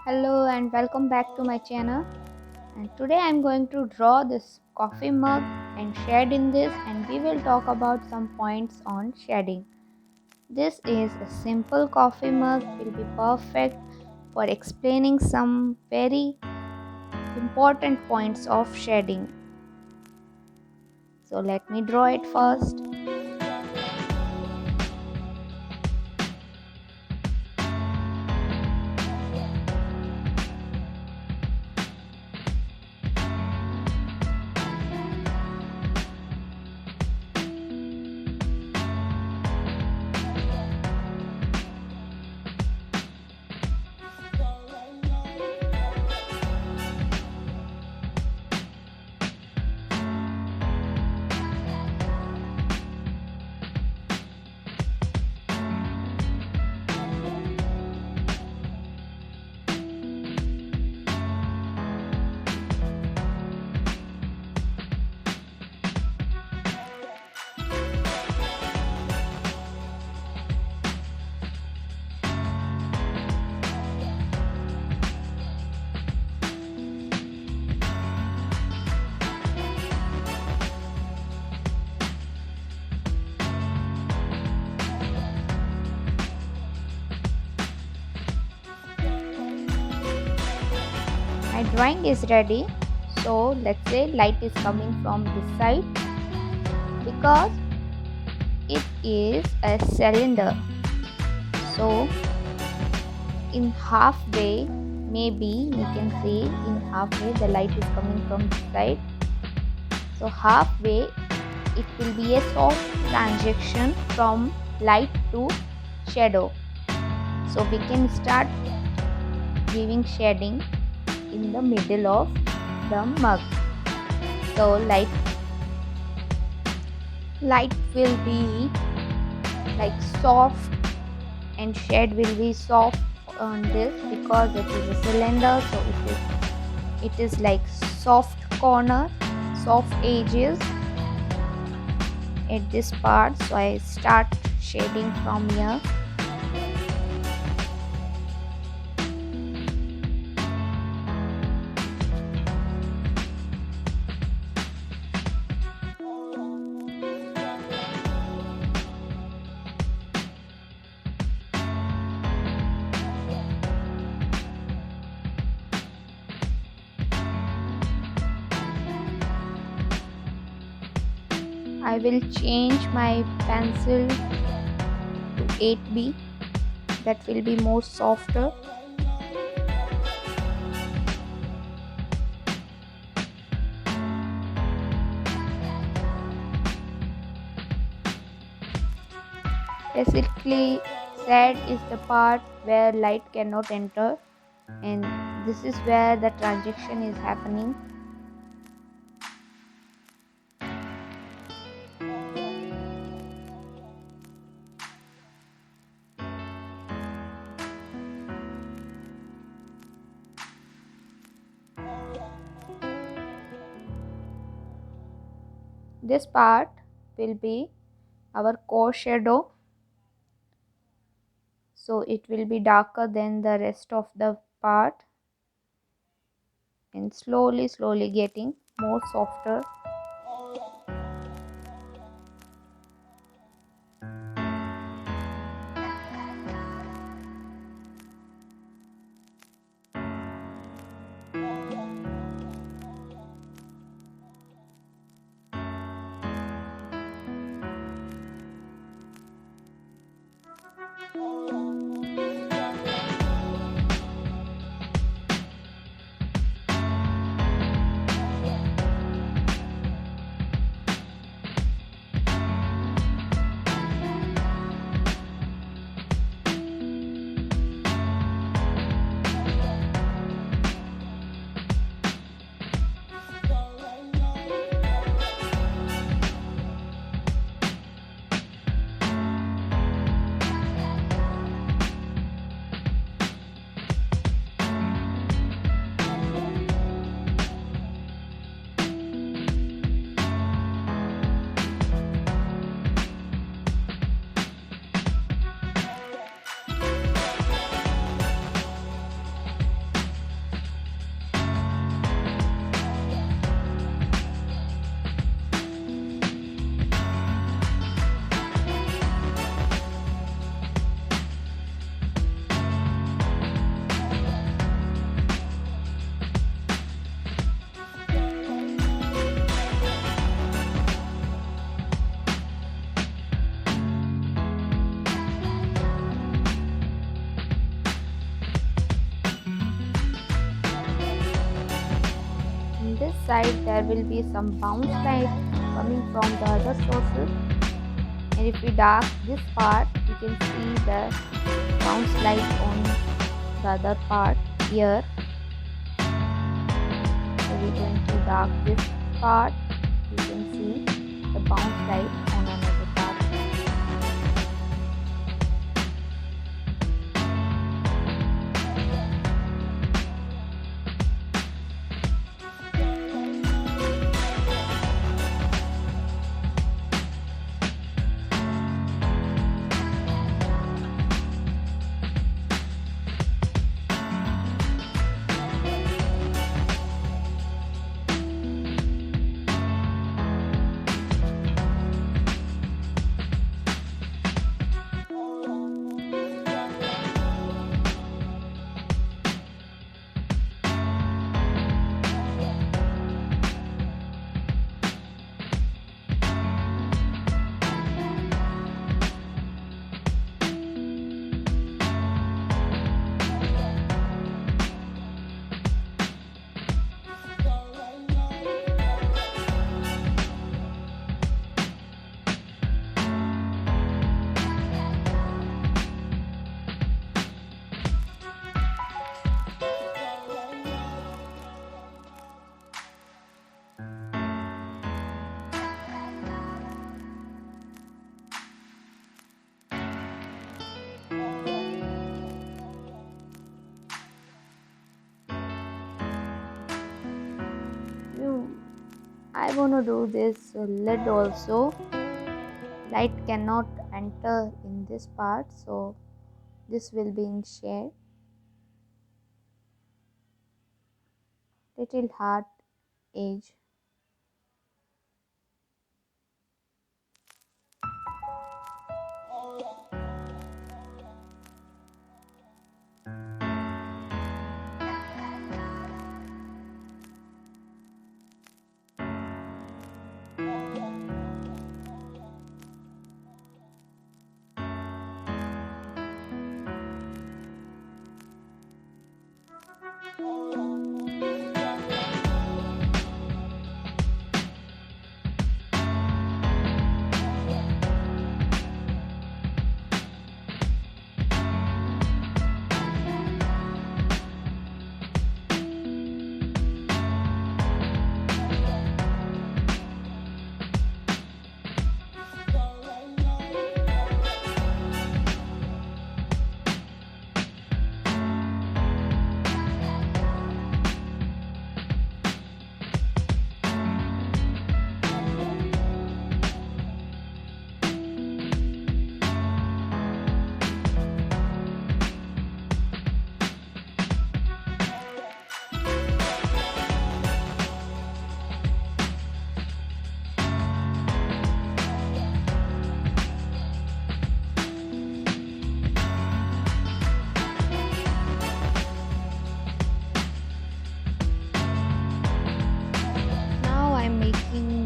Hello and welcome back to my channel. And today I'm going to draw this coffee mug and shade in this, and we will talk about some points on shading. This is a simple coffee mug, will be perfect for explaining some very important points of shading. So let me draw it first. My drawing is ready. So let's say light is coming from this side because it is a cylinder. So in halfway, maybe we can see in halfway the light is coming from this side. So halfway it will be a soft transition from light to shadow. So we can start giving shading in the middle of the mug. So light will be like soft and shade will be soft on this because it is a cylinder. So it is like soft corner, soft edges at this part. So I start shading from here. I will change my pencil to 8B, that will be more softer. Basically, shade is the part where light cannot enter, and this is where the transition is happening. This part will be our core shadow, so it will be darker than the rest of the part and slowly getting more softer. side there will be some bounce light coming from the other sources, and if we dark this part we can see the bounce light on the other part here. So we're going to dark this part. You can see the bounce light on another part. I want to do this lid also. Light cannot enter in this part, so this will be in shade. Little heart edge.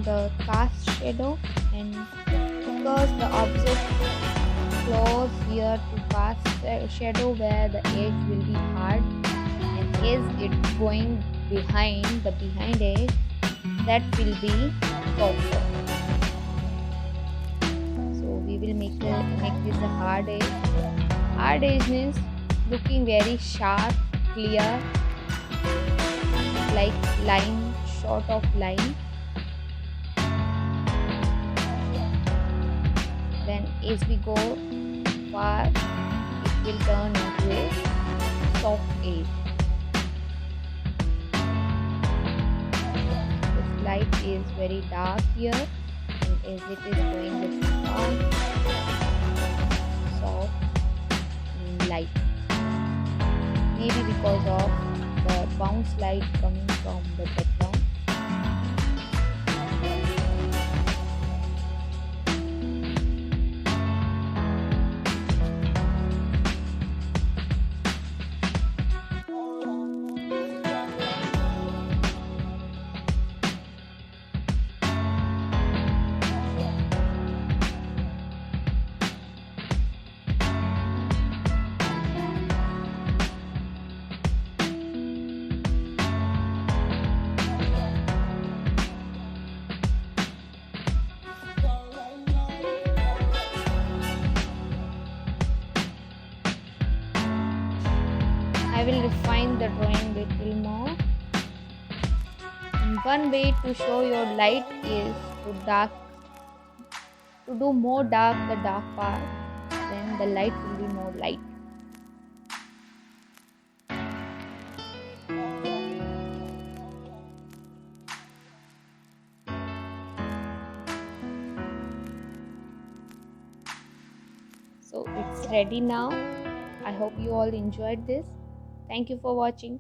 The cast shadow, and because the object close here to cast shadow where the edge will be hard, and as it going behind the behind edge, that will be softer. So we will make this a hard edge. Hard edge means looking very sharp, clear, like line, short of line. Then as we go far, it will turn into a soft edge. This light is very dark here, and as it is going with far, soft and light. Maybe because of the bounce light coming from the background. will refine the drawing little more. And one way to show your light is to do more dark the dark part, then the light will be more light. So it's ready now. I hope you all enjoyed this. Thank you for watching.